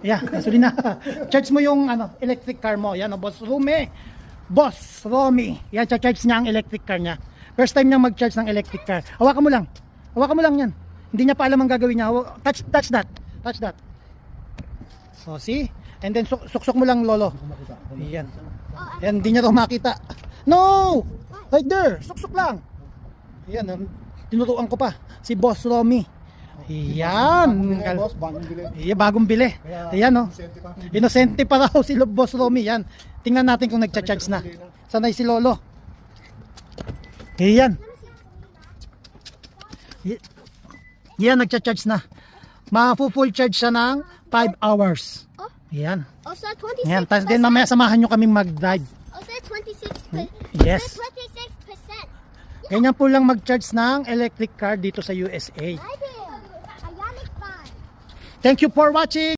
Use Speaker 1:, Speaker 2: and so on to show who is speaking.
Speaker 1: Yeah, gasolina. Charge mo yung electric car mo. Yan, Boss Romy. Boss Romy. Yan, charge niya ang electric car niya. First time niya mag-charge ng electric car. Hawakan mo lang. Hawakan mo lang yan. Hindi niya pa alam ang gagawin niya. Touch that. Touch that. So, see? And then suksok mo lang, Lolo. Yan. Yan, hindi niya to makita. No! Right there. Suksok lang. Yan, tinutuan ko pa. Si Boss Romy. Yan. Iya, bagong bili. Ayan, oh. Inosente pa raw si Boss Romy. Yan. Tingnan natin kung nagcha-charge na. Sanay si Lolo. Ayan. Yan, nagcha-charge na. Ma-full charge siya ng 5 hours. Ayan.
Speaker 2: Also 26%.
Speaker 1: Ayan. Tapos din mamaya samahan nyo kaming mag-drive.
Speaker 2: Also 26%.
Speaker 1: Yes.
Speaker 2: 26%.
Speaker 1: Ganyan po lang mag-charge ng electric car dito sa USA.
Speaker 2: I do. Ionic 5.
Speaker 1: Thank you for watching.